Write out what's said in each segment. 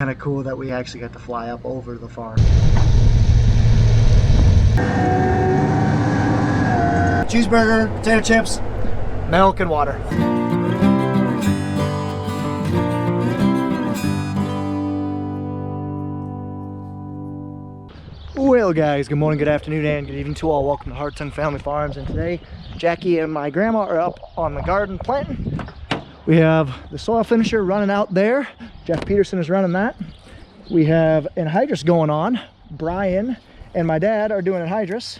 Kind of cool that we actually got to fly up over the farm. Cheeseburger, potato chips, milk and water. Well guys, good morning, good afternoon, and good evening to all. Welcome to Hartung Family Farms, and today Jackie and my grandma are up on the garden planting. We have the soil finisher running out there. Jeff Peterson is running that. We have anhydrous going on. Brian and my dad are doing anhydrous,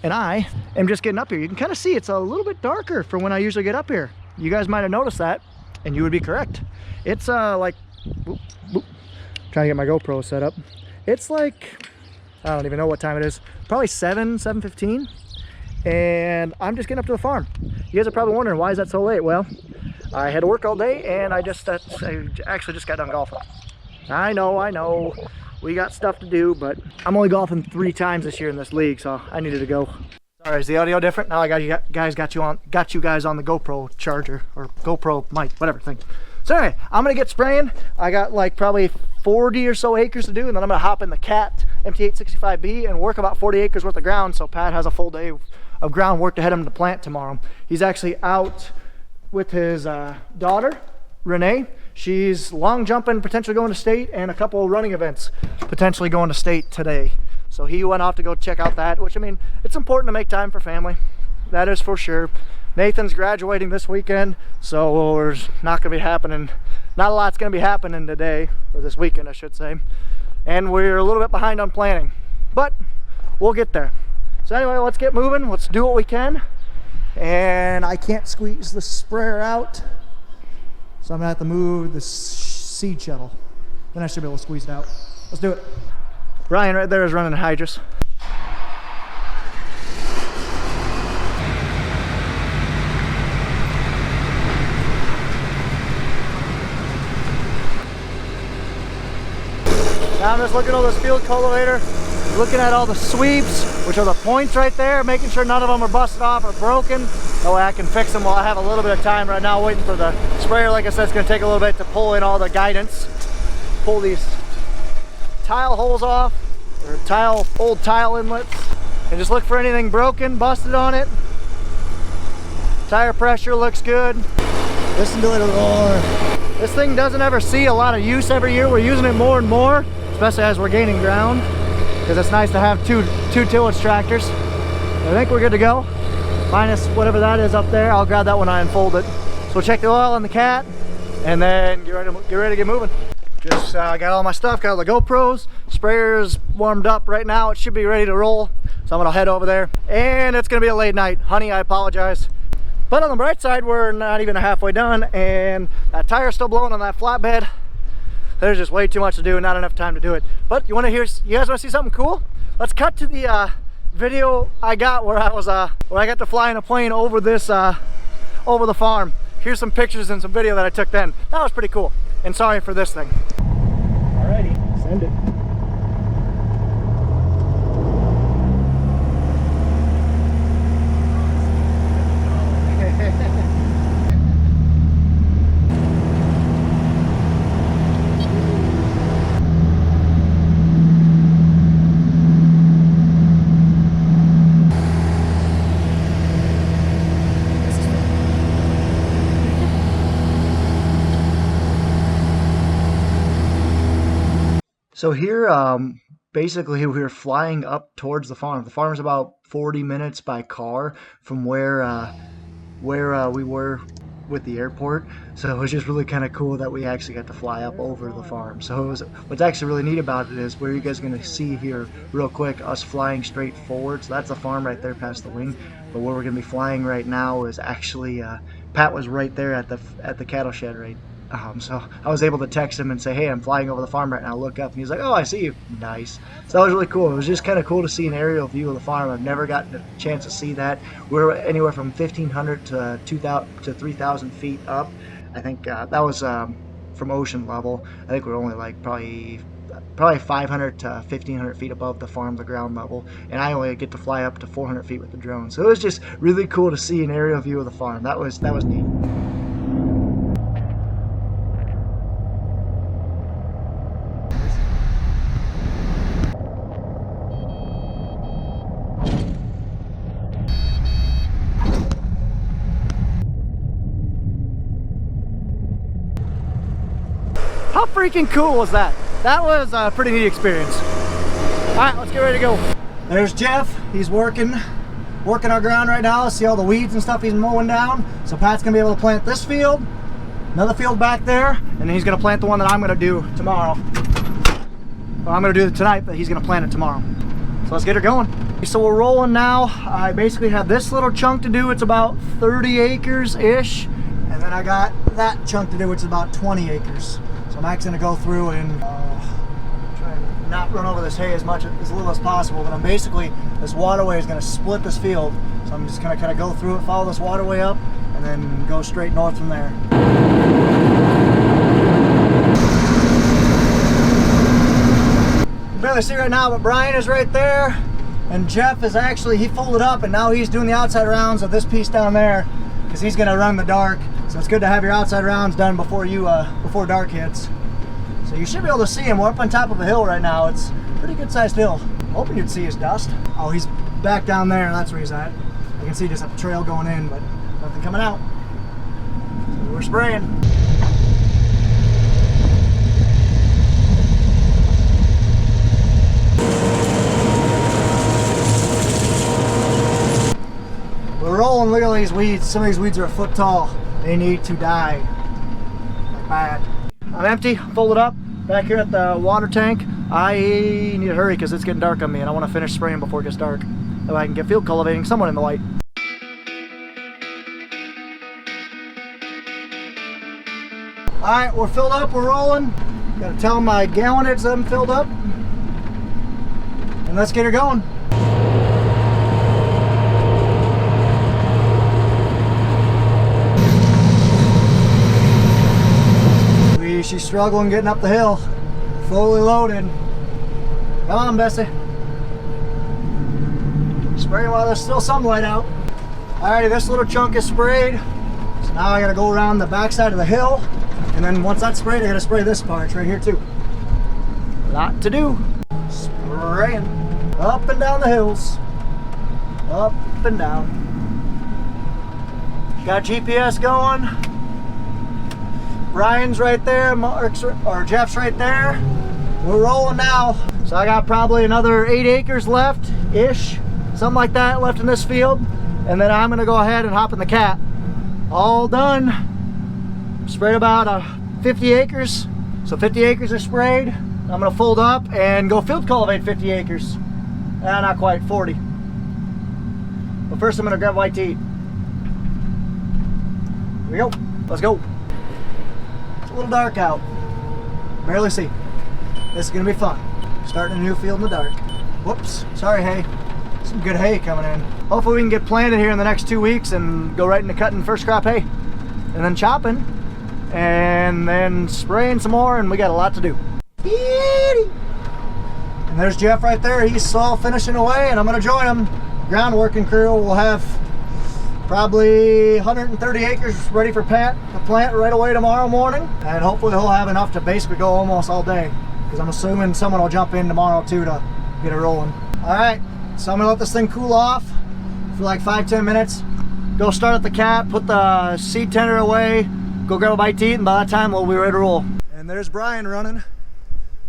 and I am just getting up here. You can kind of see it's a little bit darker from when I usually get up here. You guys might have noticed that, and you would be correct. It's like, boop, boop. Trying to get my GoPro set up. It's like, I don't even know what time it is. Probably 7:15, and I'm just getting up to the farm. You guys are probably wondering, why is that so late? Well, I had to work all day, and I actually just got done golfing. I know, we got stuff to do, but I'm only golfing 3 times this year in this league, so I needed to go. Sorry, is the audio different? Now I got you guys on the GoPro charger, or GoPro mic, whatever thing. So anyway, I'm gonna get spraying. I got like probably 40 or so acres to do, and then I'm gonna hop in the Cat MT865B and work about 40 acres worth of ground, so Pat has a full day of ground work to head him to plant tomorrow. He's actually out with his daughter, Renee. She's long jumping, potentially going to state, and a couple of running events, potentially going to state today. So he went off to go check out that, which, I mean, it's important to make time for family. That is for sure. Nathan's graduating this weekend, so there's not going to be happening, not a lot's going to be happening today, or this weekend I should say. And we're a little bit behind on planning, but we'll get there. So anyway, let's get moving. Let's do what we can. And I can't squeeze the sprayer out, so I'm gonna have to move the seed shuttle. Then I should be able to squeeze it out. Let's do it. Brian right there is running anhydrous. Now I'm just looking at this field cultivator, looking at all the sweeps, which are the points right there, making sure none of them are busted off or broken. That way I can fix them while I have a little bit of time right now waiting for the sprayer. Like I said, it's going to take a little bit to pull in all the guidance. Pull these tile holes off, or old tile inlets, and just look for anything broken, busted on it. Tire pressure looks good. Listen to it roar. This thing doesn't ever see a lot of use every year. We're using it more and more, especially as we're gaining ground, because it's nice to have two tillage tractors. I think we're good to go, minus whatever that is up there. I'll grab that when I unfold it. So we'll check the oil on the Cat, and then get ready to get moving. Just got all my stuff, got all the GoPros, sprayer's warmed up right now. It should be ready to roll, so I'm gonna head over there. And it's gonna be a late night. Honey, I apologize. But on the bright side, we're not even halfway done, and that tire's still blowing on that flatbed. There's just way too much to do and not enough time to do it. But you guys want to see something cool? Let's cut to the video I got where I got to fly in a plane over this over the farm. Here's some pictures and some video that I took then. That was pretty cool. And sorry for this thing. Alrighty, send it. So here, basically we were flying up towards the farm. The farm's about 40 minutes by car from where we were with the airport. So it was just really kind of cool that we actually got to fly up over the farm. So what's actually really neat about it is where you guys are going to see here real quick, us flying straight forward. So that's the farm right there past the wing. But where we're going to be flying right now is actually, Pat was right there at the cattle shed, right? So I was able to text him and say, hey, I'm flying over the farm right now, look up. And he's like, oh, I see you. Nice. So that was really cool. It was just kind of cool to see an aerial view of the farm. I've never gotten a chance to see that. We're anywhere from 1,500 to 2,000 to 3,000 feet up. I think that was from ocean level. I think we're only like probably 500 to 1,500 feet above the farm, the ground level, and I only get to fly up to 400 feet with the drone. So it was just really cool to see an aerial view of the farm. That was neat. freaking cool was that? That was a pretty neat experience. All right, let's get ready to go. There's Jeff. He's working our ground right now. See all the weeds and stuff he's mowing down. So Pat's gonna be able to plant this field, another field back there, and then he's gonna plant the one that I'm gonna do tomorrow. Well, I'm gonna do it tonight, but he's gonna plant it tomorrow. So let's get her going. So we're rolling now. I basically have this little chunk to do. It's about 30 acres-ish. And then I got that chunk to do, which is about 20 acres. So I'm actually gonna go through and try and not run over this hay as little as possible. But I'm basically, this waterway is gonna split this field. So I'm just gonna kind of go through it, follow this waterway up, and then go straight north from there. You barely see right now, but Brian is right there. And Jeff is actually, he folded up and now he's doing the outside rounds of this piece down there because he's gonna run the dark. So it's good to have your outside rounds done before before dark hits. So you should be able to see him. We're up on top of a hill right now. It's a pretty good sized hill. Hoping you'd see his dust. Oh, he's back down there. That's where he's at. I can see just a trail going in, but nothing coming out. So we're spraying. We're rolling. Look at these weeds. Some of these weeds are a foot tall. They need to die. Like bad. I'm empty, folded up, back here at the water tank. I need to hurry because it's getting dark on me and I want to finish spraying before it gets dark. That way I can get field cultivating somewhat in the light. Alright, we're filled up, we're rolling. Gotta tell my gallonage that I'm filled up. And let's get her going. She's struggling getting up the hill. Fully loaded. Come on, Bessie. Spray while there's still some light out. Alrighty, this little chunk is sprayed. So now I gotta go around the backside of the hill. And then once that's sprayed, I gotta spray this part right here too. Lot to do. Spraying. Up and down the hills. Up and down. Got GPS going. Brian's right there, Jeff's right there. We're rolling now. So I got probably another 8 acres left-ish, something like that left in this field. And then I'm gonna go ahead and hop in the cat. All done. Sprayed about 50 acres. So 50 acres are sprayed. I'm gonna fold up and go field cultivate 50 acres. Not quite, 40. But first I'm gonna grab white to eat. Here we go, let's go. A little dark out, barely see. This is gonna be fun. Starting a new field in the dark. Whoops, sorry hay. Some good hay coming in. Hopefully we can get planted here in the next 2 weeks and go right into cutting first crop hay. And then chopping, and then spraying some more, and we got a lot to do. And there's Jeff right there. He's all finishing away, and I'm gonna join him. Ground working crew will have probably 130 acres ready for Pat to plant right away tomorrow morning. And hopefully he'll have enough to basically go almost all day. Because I'm assuming someone will jump in tomorrow too to get it rolling. Alright, so I'm gonna let this thing cool off for like 5-10 minutes. Go start at the cat, put the seed tender away, go grab a bite to eat, and by that time we'll be ready to roll. And there's Brian running,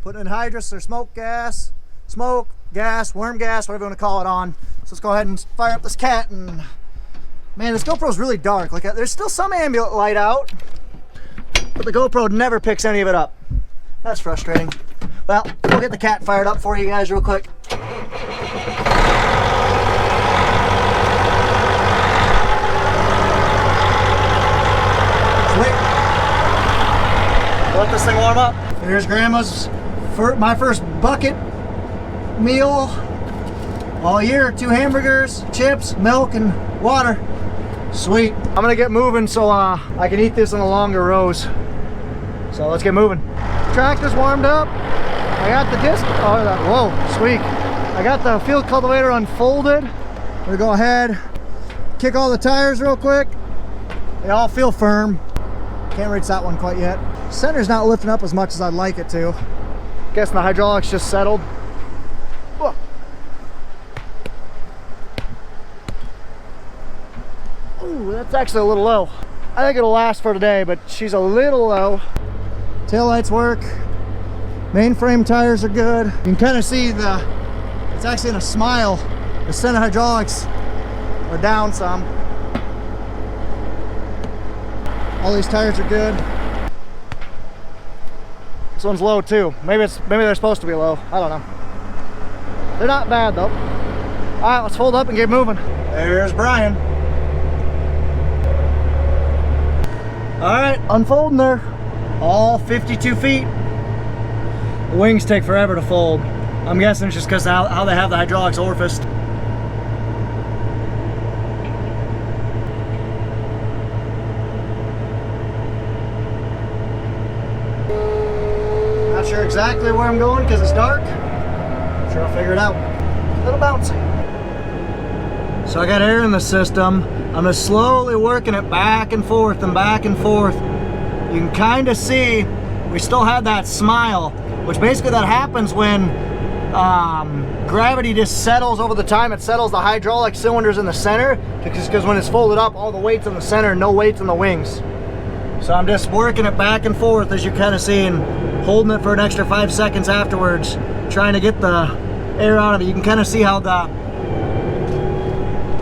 putting anhydrous or smoke, gas, worm gas, whatever you want to call it on. So let's go ahead and fire up this cat. And man, this GoPro's really dark. Like, there's still some ambient light out, but the GoPro never picks any of it up. That's frustrating. Well, we'll get the cat fired up for you guys real quick. Sweet. Let this thing warm up. Here's Grandma's, my first bucket meal all year. 2 hamburgers, chips, milk, and water. Sweet. I'm gonna get moving so I can eat this in the longer rows. So let's get moving. Tractor's warmed up. I got the disc. Oh, whoa, sweet. I got the field cultivator unfolded. We're gonna go ahead, kick all the tires real quick. They all feel firm. Can't reach that one quite yet. Center's not lifting up as much as I'd like it to. Guessing the hydraulics just settled. Whoa. Ooh, that's actually a little low. I think it'll last for today, but she's a little low. Tail lights work. Mainframe tires are good. You can kind of see it's actually in a smile. The center hydraulics are down some. All these tires are good. This one's low too. Maybe they're supposed to be low. I don't know. They're not bad though. All right, let's fold up and get moving. There's Brian. All right, unfolding there. All 52 feet. The wings take forever to fold. I'm guessing it's just because how they have the hydraulics orificed. Not sure exactly where I'm going because it's dark. I'm sure I'll figure it out. A little bouncy. So I got air in the system. I'm just slowly working it back and forth and back and forth. You can kind of see we still have that smile, which basically that happens when gravity just settles over the time. It settles the hydraulic cylinders in the center, because when it's folded up, all the weight's in the center, no weight's in the wings. So I'm just working it back and forth, as you kind of see, and holding it for an extra 5 seconds afterwards, trying to get the air out of it. You can kind of see how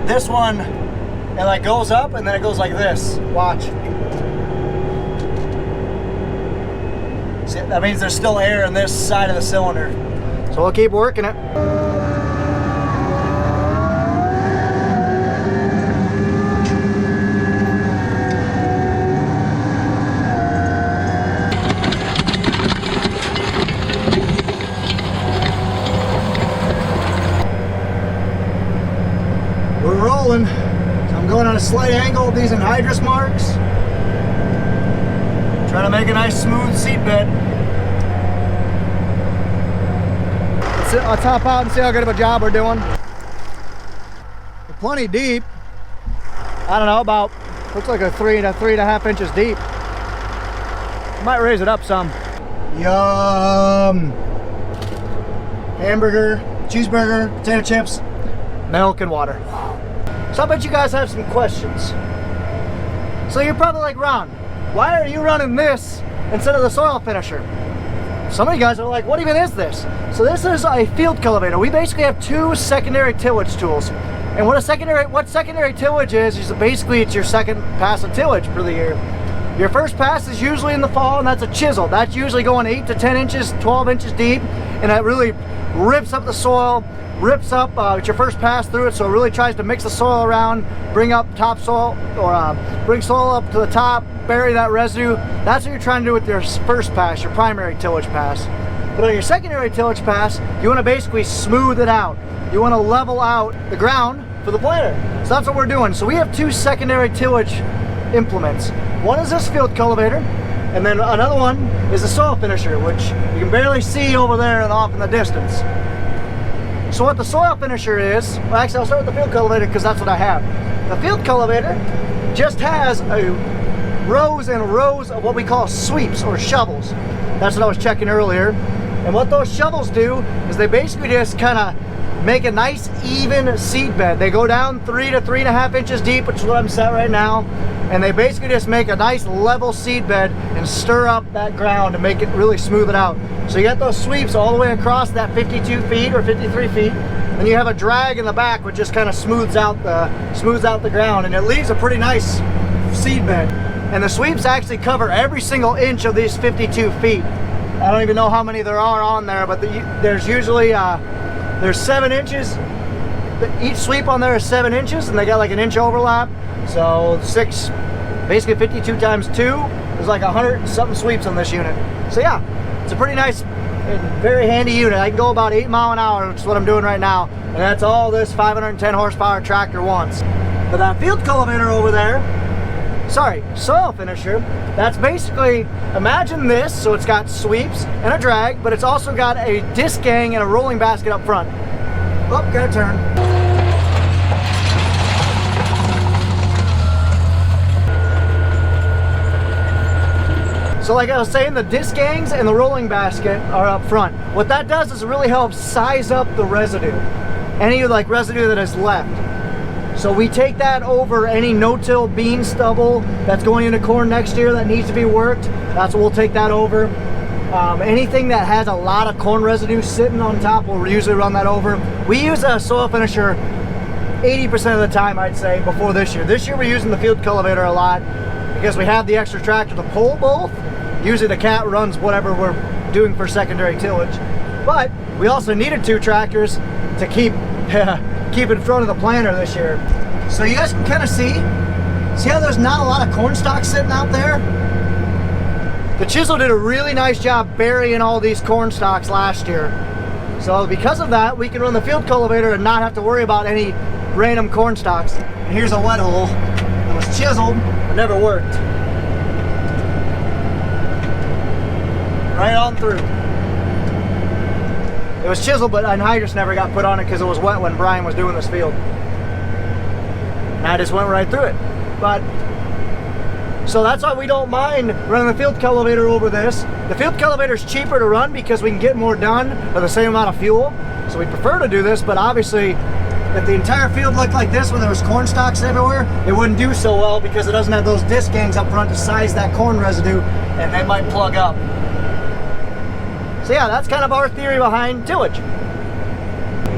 this one, it like goes up and then it goes like this. Watch. See, that means there's still air in this side of the cylinder. So we'll keep working it. We're rolling. So I'm going on a slight angle with these anhydrous marks. Trying to make a nice smooth seat bed. Let's hop out and see how good of a job we're doing. We're plenty deep. I don't know, about, looks like a 3.5 inches deep. Might raise it up some. Yum! Hamburger, cheeseburger, potato chips, milk and water. So I bet you guys have some questions. So you're probably like, Ron, why are you running this instead of the soil finisher? Some of you guys are like, what even is this? So this is a field cultivator. We basically have two secondary tillage tools. And what secondary tillage is basically it's your second pass of tillage for the year. Your first pass is usually in the fall, and that's a chisel. That's usually going 8 to 10 inches, 12 inches deep, and that really rips up the soil, rips up, it's your first pass through it, so it really tries to mix the soil around, bring up topsoil, or bring soil up to the top, bury that residue. That's what you're trying to do with your first pass, your primary tillage pass. But on your secondary tillage pass, you want to basically smooth it out. You want to level out the ground for the planter. So that's what we're doing. So we have two secondary tillage implements. One is this field cultivator, and then another one is the soil finisher, which you can barely see over there and off in the distance. So what the soil finisher is, well, actually I'll start with the field cultivator because that's what I have. The field cultivator just has rows and rows of what we call sweeps or shovels. That's what I was checking earlier. And what those shovels do is they basically just kind of make a nice even seed bed. They go down 3 to 3.5 inches deep, which is what I'm set right now. And they basically just make a nice level seed bed and stir up that ground to make it really smooth it out. So you got those sweeps all the way across that 52 feet or 53 feet. Then you have a drag in the back which just kind of smooths out the ground, and it leaves a pretty nice seed bed. And the sweeps actually cover every single inch of these 52 feet. I don't even know how many there are on there, but there's usually there's 7 inches. Each sweep on there is 7 inches, and they got like an inch overlap. So basically 52 times 2 is like 100 something sweeps on this unit. So yeah, it's a pretty nice and very handy unit. I can go about 8 miles an hour, which is what I'm doing right now, and that's all this 510 horsepower tractor wants. But that field cultivator over there, sorry, soil finisher, that's basically, imagine this, so it's got sweeps and a drag, but it's also got a disc gang and a rolling basket up front. Oh, gotta turn. So like I was saying, the disc gangs and the rolling basket are up front. What that does is it really helps size up the residue. Any like residue that is left. So we take that over any no-till bean stubble that's going into corn next year that needs to be worked. That's what we'll take that over. Anything that has a lot of corn residue sitting on top, we'll usually run that over. We use a soil finisher 80% of the time, I'd say, before this year. This year we're using the field cultivator a lot because we have the extra tractor to pull both. Usually the cat runs whatever we're doing for secondary tillage. But we also needed 2 tractors to keep in front of the planter this year. So you guys can kind of see how there's not a lot of corn stalks sitting out there? The chisel did a really nice job burying all these corn stalks last year. So because of that, we can run the field cultivator and not have to worry about any random corn stalks. And here's a wet hole that was chiseled but never worked. Right on through. It was chiseled, but anhydrous never got put on it because it was wet when Brian was doing this field. And I just went right through it. But so that's why we don't mind running the field cultivator over this. The field cultivator is cheaper to run because we can get more done for the same amount of fuel. So we prefer to do this, but obviously if the entire field looked like this where there was corn stalks everywhere, it wouldn't do so well because it doesn't have those disc gangs up front to size that corn residue, and they might plug up. So yeah, that's kind of our theory behind tillage.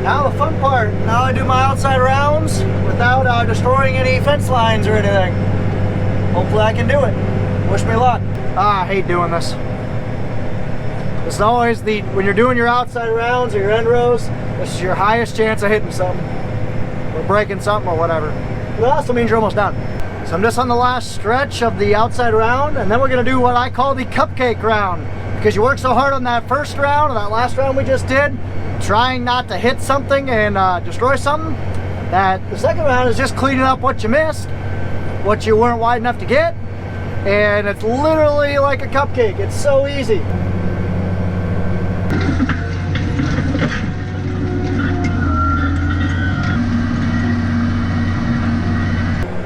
Now the fun part, now I do my outside rounds without destroying any fence lines or anything. Hopefully I can do it. Wish me luck. I hate doing this. This is always when you're doing your outside rounds or your end rows, this is your highest chance of hitting something or breaking something or whatever. It also means you're almost done. So I'm just on the last stretch of the outside round, and then we're gonna do what I call the cupcake round, because you work so hard on that first round or that last round we just did, trying not to hit something and destroy something, that the second round is just cleaning up what you missed, what you weren't wide enough to get, and it's literally like a cupcake. It's so easy.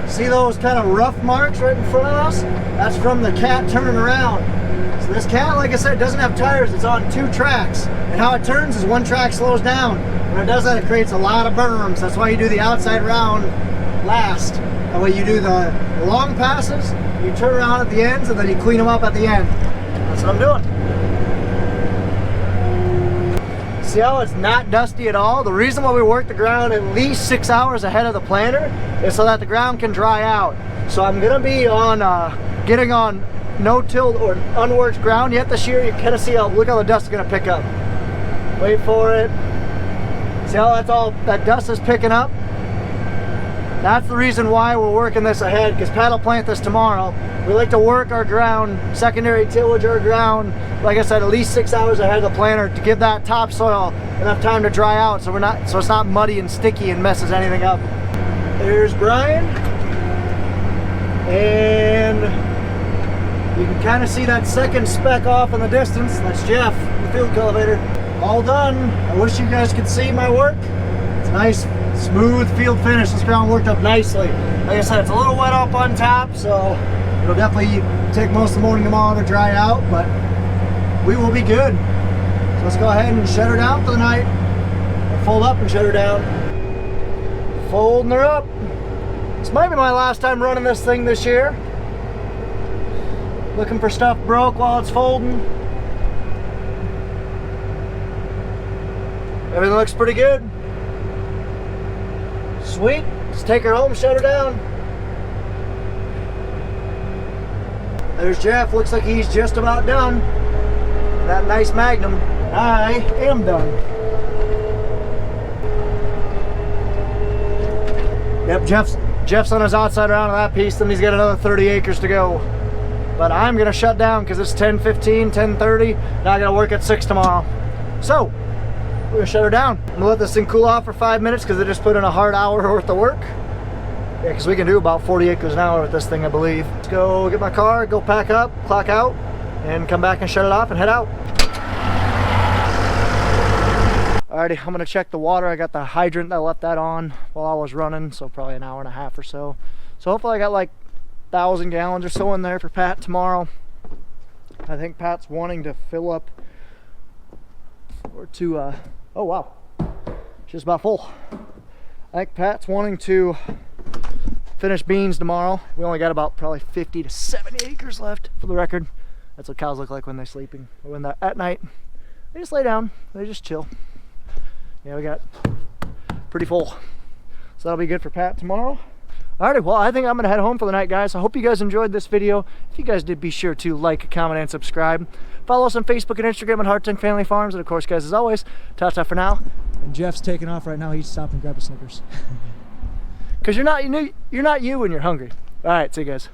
See those kind of rough marks right in front of us? That's from the cat turning around. So this cat, like I said, doesn't have tires. It's on 2 tracks. And how it turns is 1 track slows down. When it does that, it creates a lot of berms. That's why you do the outside round last. That way you do the long passes, you turn around at the ends, and then you clean them up at the end. That's what I'm doing. See how it's not dusty at all? The reason why we work the ground at least 6 hours ahead of the planter is so that the ground can dry out. So I'm gonna be on getting on no-till or unworked ground yet this year. You kind of see how, look how the dust is gonna pick up. Wait for it. See how that dust is picking up? That's the reason why we're working this ahead, because Pat will plant this tomorrow. We like to work our ground, secondary tillage our ground, like I said, at least 6 hours ahead of the planter to give that topsoil enough time to dry out so it's not muddy and sticky and messes anything up. There's Brian. And you can kind of see that second speck off in the distance. That's Jeff, the field cultivator. All done. I wish you guys could see my work. It's nice, smooth field finish. This ground worked up nicely. Like I said, it's a little wet up on top, so it'll definitely take most of the morning tomorrow to dry out, but we will be good. So let's go ahead and shut her down for the night. Or fold up and shut her down. Folding her up. This might be my last time running this thing this year. Looking for stuff broke while it's folding. Everything looks pretty good. Sweet. Let's take her home, shut her down. There's Jeff. Looks like he's just about done. That nice Magnum. I am done. Yep, Jeff's on his outside round of that piece, then he's got another 30 acres to go. But I'm gonna shut down because it's 10:15, 10:30. Now I gotta work at 6 tomorrow. So, we're gonna shut her down. I'm gonna let this thing cool off for 5 minutes because I just put in a hard hour worth of work. Yeah, because we can do about 40 acres an hour with this thing, I believe. Let's go get my car, go pack up, clock out, and come back and shut it off and head out. Alrighty, I'm gonna check the water. I got the hydrant, I left that on while I was running, so probably an hour and a half or so. So hopefully I got like 1,000 gallons or so in there for Pat tomorrow. I think Pat's wanting to fill up or to, oh wow, she's about full. I think Pat's wanting to finish beans tomorrow. We only got about probably 50 to 70 acres left for the record. That's what cows look like when they're sleeping. Or when they're at night, they just lay down, they just chill. Yeah, we got pretty full. So that'll be good for Pat tomorrow. Alrighty, well, I think I'm gonna head home for the night, guys. I hope you guys enjoyed this video. If you guys did, be sure to like, comment, and subscribe. Follow us on Facebook and Instagram at Hartung Family Farms. And of course, guys, as always, ta-ta for now. And Jeff's taking off right now. He's stopping to grab a Snickers. Because you're not you when you're hungry. All right, see you guys.